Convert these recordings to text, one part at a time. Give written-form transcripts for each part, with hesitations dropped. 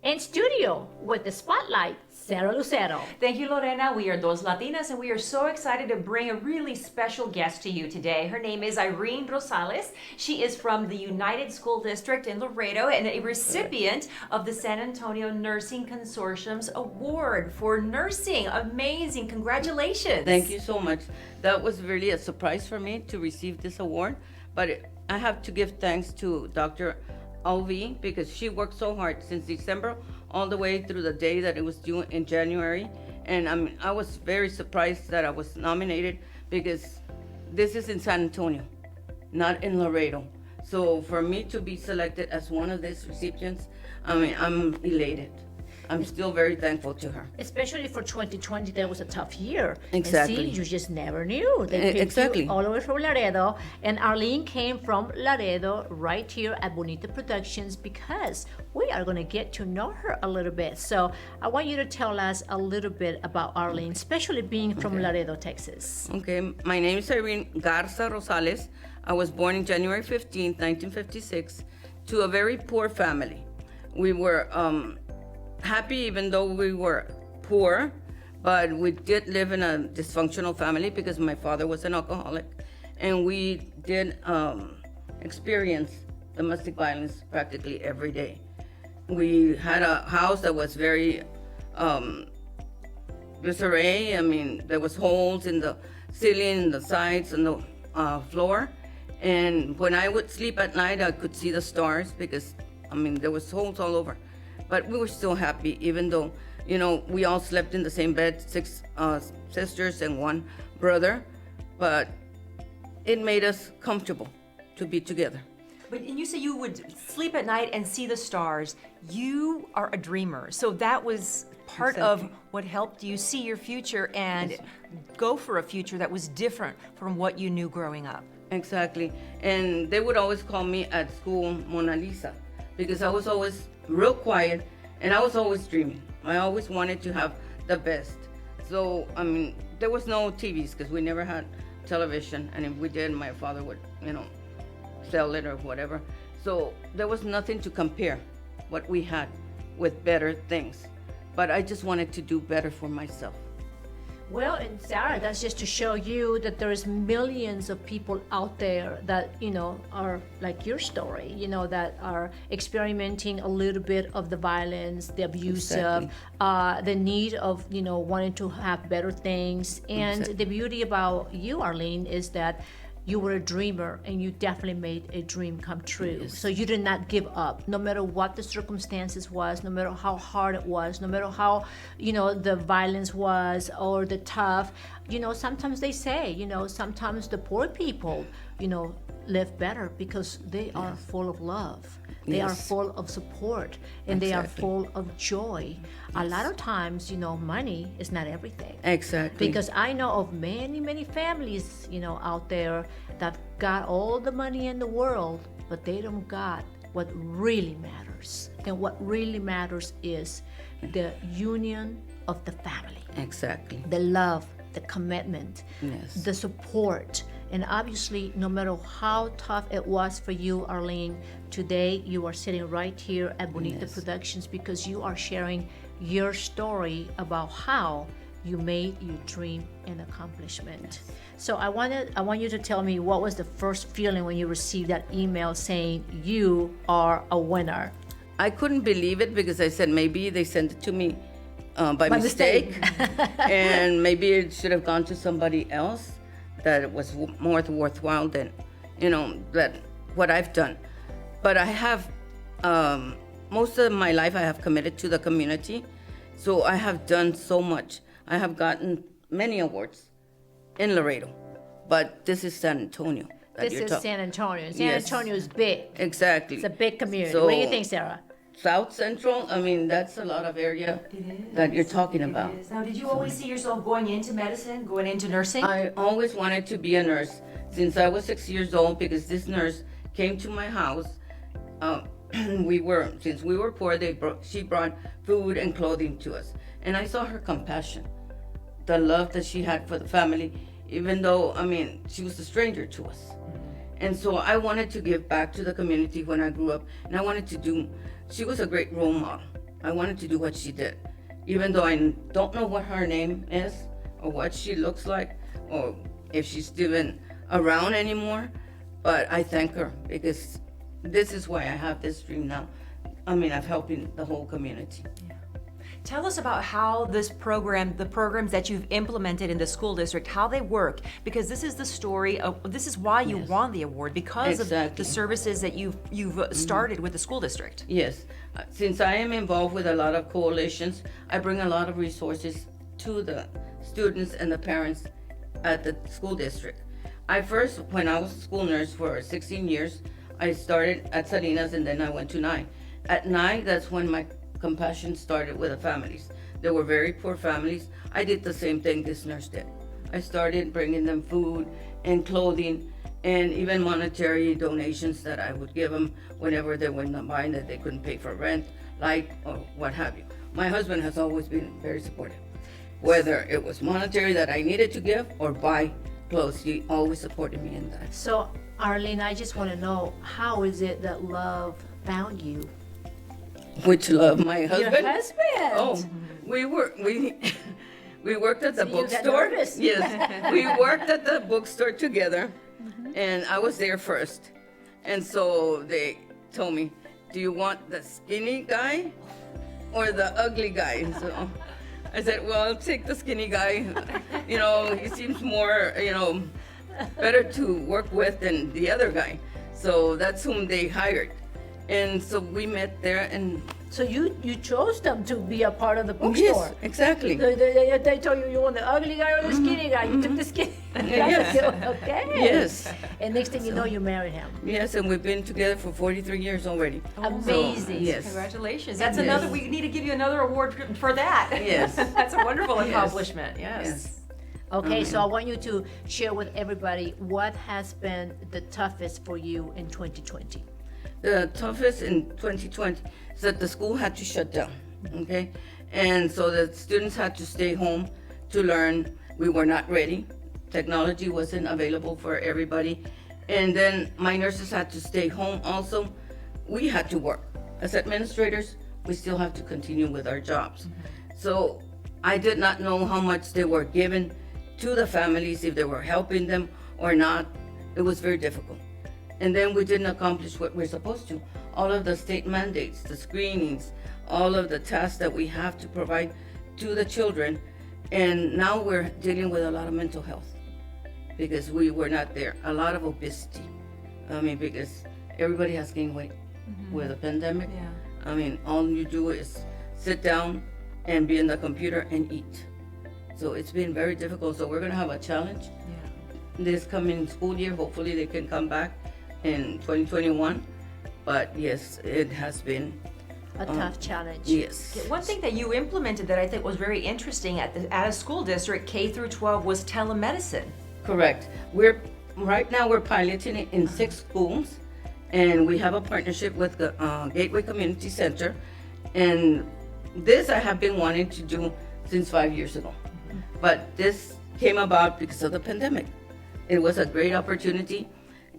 In studio with the spotlight, Sarah Lucero. Thank you, Lorena. We are Dos Latinas, and we are so excited to bring a really special guest to you today. Her name is Irene Rosales. She is from the United School District in Laredo and a recipient of the San Antonio Nursing Consortium's Award for Nursing. Amazing. Congratulations. Thank you so much. That was really a surprise for me to receive this award, but I have to give thanks to Dr. Alvi because she worked so hard since December all the way through the day that it was due in January. And I was very surprised that I was nominated because this is in San Antonio, not in Laredo. So for me to be selected as one of these recipients, I'm elated. I'm still very thankful to her. Especially for 2020, that was a tough year. Exactly. And see, you just never knew. They picked Exactly. you all the way from Laredo. And Arlene came from Laredo right here at Bonita Productions because we are going to get to know her a little bit. So I want you to tell us a little bit about Arlene, especially being from Laredo, Texas. Okay, my name is Irene Garza Rosales. I was born in January 15th, 1956, to a very poor family. We were happy even though we were poor, but we did live in a dysfunctional family because my father was an alcoholic, and we did experience domestic violence practically every day. We had a house that was very disarray. There was holes in the ceiling, the sides, and the floor. And when I would sleep at night, I could see the stars because, there was holes all over. But we were still happy, even though, we all slept in the same bed, 6 sisters and 1 brother. But it made us comfortable to be together. And you say you would sleep at night and see the stars. You are a dreamer. So that was part of what helped you see your future and go for a future that was different from what you knew growing up. Exactly. And they would always call me at school Mona Lisa because I was always real quiet and I was always dreaming. I always wanted to have the best. So, there was no TVs because we never had television. And if we did, my father would, sell it or whatever. So there was nothing to compare what we had with better things. But I just wanted to do better for myself. Well, and Sarah, that's just to show you that there's millions of people out there that, are like your story, that are experimenting a little bit of the violence, the abuse, Exactly. The need of, wanting to have better things. And Exactly. the beauty about you, Arlene, is that you were a dreamer and you definitely made a dream come true. Yes. So you did not give up, no matter what the circumstances was, no matter how hard it was, no matter how, the violence was or the tough. Sometimes they say, sometimes the poor people, live better because they are full of love. They are Yes. full of support and they are Exactly. full of joy. A lot of times, money is not everything. Exactly. Because I know of many, many families, out there that got all the money in the world, but they don't got what really matters. And what really matters is the union of the family, Exactly. the love, the commitment, Yes. the support. And obviously, no matter how tough it was for you, Arlene, today you are sitting right here at Bonita Yes. Productions because you are sharing your story about how you made your dream an accomplishment. So I want you to tell me, what was the first feeling when you received that email saying you are a winner? I couldn't believe it because I said maybe they sent it to me by mistake. And maybe it should have gone to somebody else that it was more worthwhile than, that what I've done. But I have, most of my life I have committed to the community. So I have done so much. I have gotten many awards in Laredo, but this is San Antonio. This is San Antonio. San Yes. Antonio is big. Exactly. It's a big community. So- What do you think, Sarah? South Central, that's a lot of area that you're talking about. Now, did you always see yourself going into medicine, going into nursing? I always wanted to be a nurse since I was 6 years old because this nurse came to my house. Since we were poor, she brought food and clothing to us. And I saw her compassion, the love that she had for the family, even though, she was a stranger to us. And so I wanted to give back to the community when I grew up, and I wanted to do, she was a great role model. I wanted to do what she did. Even though I don't know what her name is or what she looks like or if she's even around anymore, but I thank her because this is why I have this dream now. I mean, of helping the whole community. Tell us about how this program, the programs that you've implemented in the school district, how they work, because this is the story of, this is why you won the award, because of Exactly. the services that you've started with the school district. Yes, since I am involved with a lot of coalitions, I bring a lot of resources to the students and the parents at the school district. I first, when I was a school nurse for 16 years, I started at Salinas and then I went to Nye. At Nye, that's when my compassion started with the families. They were very poor families. I did the same thing this nurse did. I started bringing them food and clothing and even monetary donations that I would give them whenever they went online that they couldn't pay for rent, light, or what have you. My husband has always been very supportive. Whether it was monetary that I needed to give or buy clothes, he always supported me in that. So, Arlene, I just want to know, how is it that love found you? Which love, my husband? Your husband. Oh, we worked at the You got bookstore. nervous. Yes, we worked at the bookstore together, and I was there first. And so they told me, "Do you want the skinny guy or the ugly guy?" So I said, "Well, I'll take the skinny guy. You know, he seems more, better to work with than the other guy." So that's whom they hired. And so we met there, and So you chose them to be a part of the bookstore. yes, exactly. They told you want the ugly guy or the skinny guy. You took the skinny guy. Yes. Okay. Yes. And next thing you know, you married him. Yes, and we've been together for 43 years already. Amazing. Yes. Congratulations. That's Yes. another, we need to give you another award for that. Yes. That's a wonderful accomplishment, yes. Yes. Okay, so I want you to share with everybody what has been the toughest for you in 2020. The toughest in 2020 is that the school had to shut down, okay? And so the students had to stay home to learn. We were not ready. Technology wasn't available for everybody. And then my nurses had to stay home also. We had to work. As administrators, we still have to continue with our jobs. So I did not know how much they were given to the families, if they were helping them or not. It was very difficult. And then we didn't accomplish what we're supposed to. All of the state mandates, the screenings, all of the tasks that we have to provide to the children. And now we're dealing with a lot of mental health because we were not there. A lot of obesity. I mean, because everybody has gained weight with the pandemic. Yeah. I mean, all you do is sit down and be in the computer and eat. So it's been very difficult. So we're gonna have a challenge this coming school year. Hopefully they can come back in 2021. But yes, it has been, A tough challenge. yes. One thing that you implemented that I think was very interesting at a school district K through 12 was telemedicine. Correct. Right now we're piloting it in 6 schools, and we have a partnership with the Gateway Community Center. And this I have been wanting to do since 5 years ago. But this came about because of the pandemic. It was a great opportunity.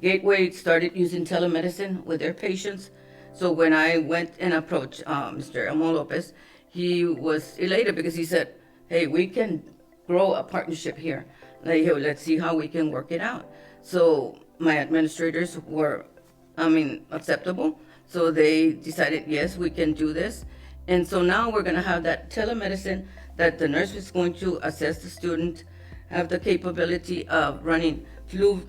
Gateway started using telemedicine with their patients. So when I went and approached Mr. Elmo Lopez, he was elated because he said, "Hey, we can grow a partnership here. Like, hey, let's see how we can work it out." So my administrators were, acceptable. So they decided, yes, we can do this. And so now we're gonna have that telemedicine that the nurse is going to assess the student, have the capability of running flu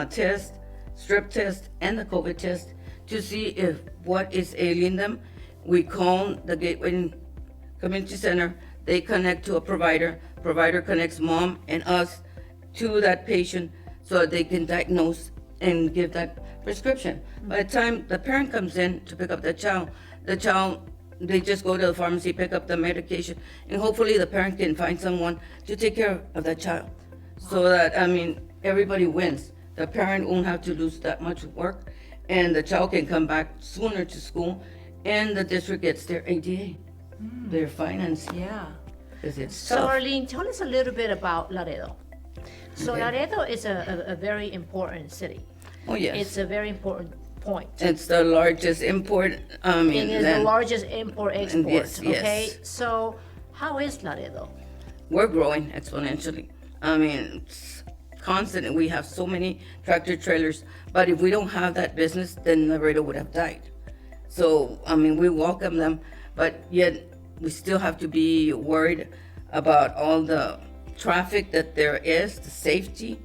test, strep test, and the COVID test to see if what is ailing them. We call the Gateway Community Center. They connect to a provider. Provider connects mom and us to that patient so that they can diagnose and give that prescription. By the time the parent comes in to pick up the child, they just go to the pharmacy, pick up the medication, and hopefully the parent can find someone to take care of that child. So that, everybody wins. The parent won't have to lose that much work, and the child can come back sooner to school, and the district gets their ADA, their finance, Yeah. because it's So tough. Arlene, tell us a little bit about Laredo. So Okay. Laredo is a very important city. Oh, yes. It's a very important point. It's the largest import. It is the largest import-export, Yes, okay? yes. So how is Laredo? We're growing exponentially. I mean, it's constant. We have so many tractor trailers, but if we don't have that business, then Laredo would have died. So, I mean, we welcome them, but yet we still have to be worried about all the traffic that there is, the safety,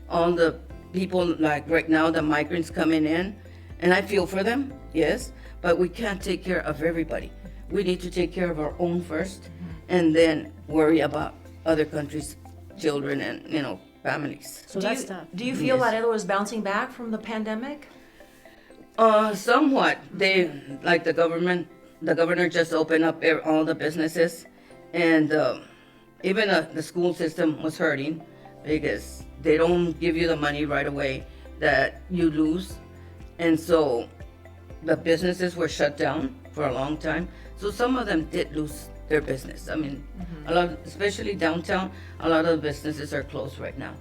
all the people, like right now, the migrants coming in. And I feel for them, yes, but we can't take care of everybody. We need to take care of our own first, and then worry about other countries' children and, families. So that's tough. Do you feel Yes. Laredo is bouncing back from the pandemic? Somewhat. They, like the governor just opened up all the businesses, and even the school system was hurting because they don't give you the money right away that you lose. And so the businesses were shut down for a long time. So some of them did lose their business. I mean, a lot, especially downtown, a lot of the businesses are closed right now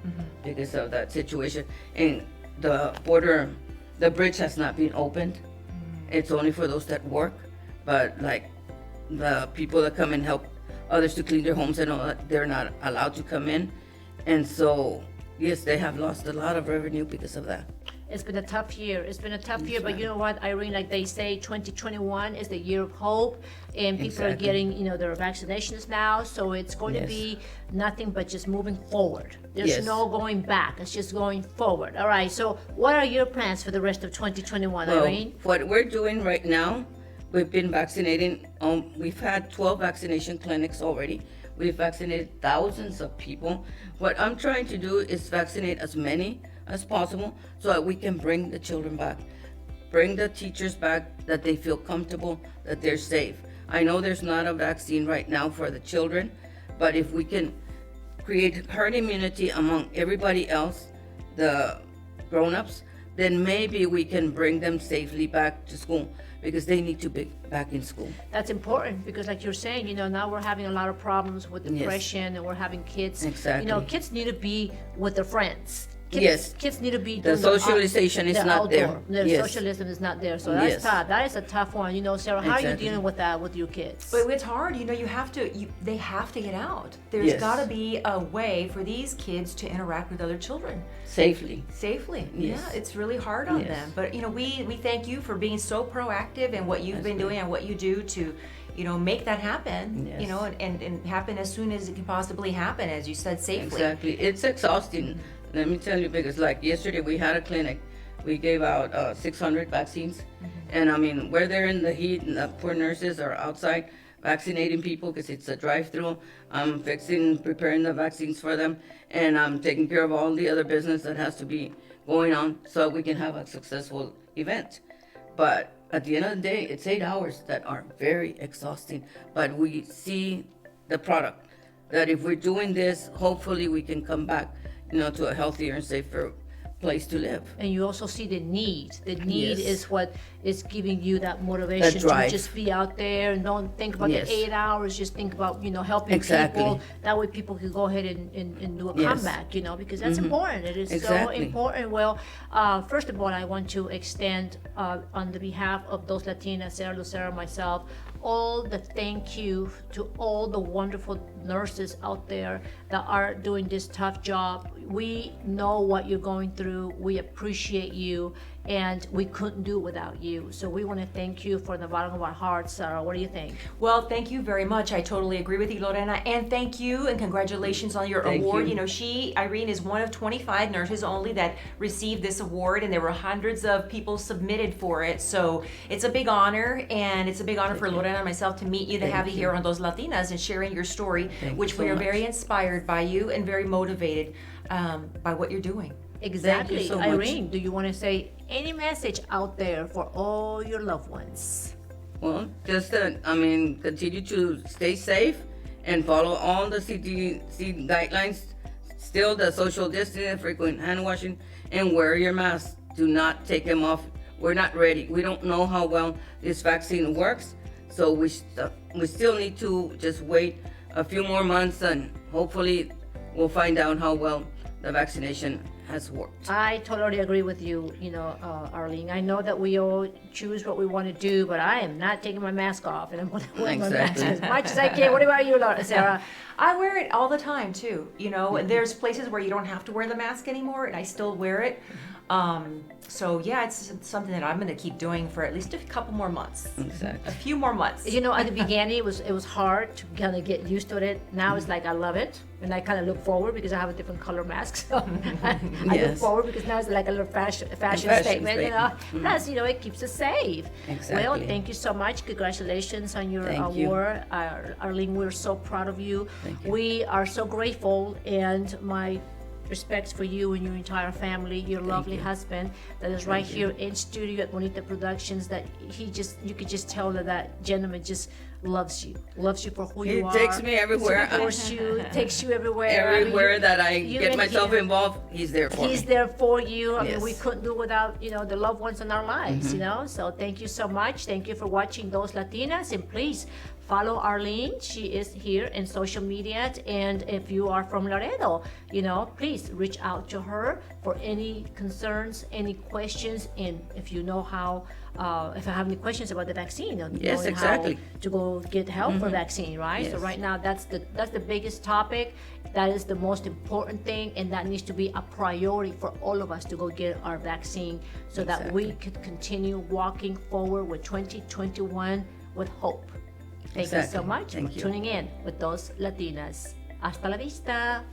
because of that situation. And the bridge has not been opened. It's only for those that work, but like the people that come and help others to clean their homes and all that, they're not allowed to come in. And so, yes, they have lost a lot of revenue because of that. It's been a tough year. It's been a tough year, but you know what, Irene, like they say, 2021 is the year of hope, and people are Exactly. getting, their vaccinations now, so it's going to Yes. be nothing but just moving forward. There's Yes. no going back. It's just going forward. All right, so what are your plans for the rest of 2021, Well, Irene? what we're doing right now, we've been vaccinating. We've had 12 vaccination clinics already. We've vaccinated thousands of people. What I'm trying to do is vaccinate as many as possible so that we can bring the children back, bring the teachers back, that they feel comfortable, that they're safe. I know there's not a vaccine right now for the children, but if we can create herd immunity among everybody else, the grown-ups, then maybe we can bring them safely back to school because they need to be back in school. That's important because, like you're saying, now we're having a lot of problems with depression, and we're having kids. Exactly. Kids need to be with their friends. Kids, Yes. Kids need to be The doing socialization is the not there. outdoor. The Yes. socialism is not there. So that's Yes. tough. That is a tough one. Sarah, how are you Exactly. dealing with that with your kids? But it's hard, you have to, they have to get out. There's Yes. got to be a way for these kids to interact with other children Safely. safely. Yes. Yeah, it's really hard on Yes. them. But, we thank you for being so proactive and what you've been doing and what you do to, make that happen, Yes. and happen as soon as it can possibly happen, as you said, safely. Exactly. It's exhausting. Let me tell you, because like yesterday we had a clinic. We gave out 600 vaccines. And I mean, we're there in the heat, and the poor nurses are outside vaccinating people because it's a drive-through. I'm preparing the vaccines for them, and I'm taking care of all the other business that has to be going on so we can have a successful event. But at the end of the day, it's 8 hours that are very exhausting. But we see the product, that if we're doing this, hopefully we can come back, to a healthier and safer place to live. And you also see the need. The need Yes. is what is giving you that motivation to drive. just be out there and don't think about Yes. the 8 hours. Just think about helping Exactly. people. That way, people can go ahead and do a Yes. comeback. Because that's important. It is so Exactly. important. Well, first of all, I want to extend on the behalf of those Latinas, Sarah, Lucero, myself, all the thank you to all the wonderful nurses out there that are doing this tough job. We know what you're going through. We appreciate you, and we couldn't do it without you. So we want to thank you from the bottom of our hearts, Sarah. What do you think? Well, thank you very much. I totally agree with you, Lorena. And thank you and congratulations on your Thank award. you. Irene is one of 25 nurses only that received this award, and there were hundreds of people submitted for it. So it's a big honor, and it's a big honor for Lorena and myself to meet you, to Thank have you you. here on Those Latinas and sharing your story, Thank which you we so are much. very inspired by you and very motivated by what you're doing. Exactly. so much. Irene, do you want to say any message out there for all your loved ones? Well, just continue to stay safe and follow all the CDC guidelines. Still, the social distancing, frequent hand washing, and wear your mask. Do not take them off. We're not ready. We don't know how well this vaccine works, so we still need to just wait a few more months, and hopefully we'll find out how well the vaccination has worked. I totally agree with you, Arlene. I know that we all choose what we want to do, but I am not taking my mask off, and I'm going to wear my mask as much as I can. What about you, Sarah? I wear it all the time too. There's places where you don't have to wear the mask anymore, and I still wear it. So yeah, it's something that I'm going to keep doing for at least a couple more months. Exactly. A few more months. At the beginning, it was hard to kind of get used to it. Now it's like I love it, and I kind of look forward because I have a different color mask. So I look Yes. forward because now it's like a little fashion statement. Plus, it keeps us safe. Exactly. Well, thank you so much. Congratulations on your Thank you. award, Arlene. We're so proud of you. Thank you. We are so grateful, and my respects for you and your entire family, your lovely husband that is right here in studio at Bonita Productions, that you could just tell that gentleman just loves you for who you are. He takes me everywhere. Supports you, takes you everywhere. Everywhere that I you get and myself him, involved, he's there for He's me. there for you. I mean, Yes. we couldn't do without, the loved ones in our lives, So thank you so much. Thank you for watching Those Latinas. And please follow Arlene. She is here in social media. And if you are from Laredo, please reach out to her for any concerns, any questions. And if you know how, if I have any questions about the vaccine, Yes, knowing exactly. how to go get help for vaccine, right? So Yes. right now, that's the biggest topic. That is the most important thing, and that needs to be a priority for all of us to go get our vaccine so that we could continue walking forward with 2021 with hope. Thank you so Exactly. much Thank for you. tuning in with Those Latinas. Hasta la vista.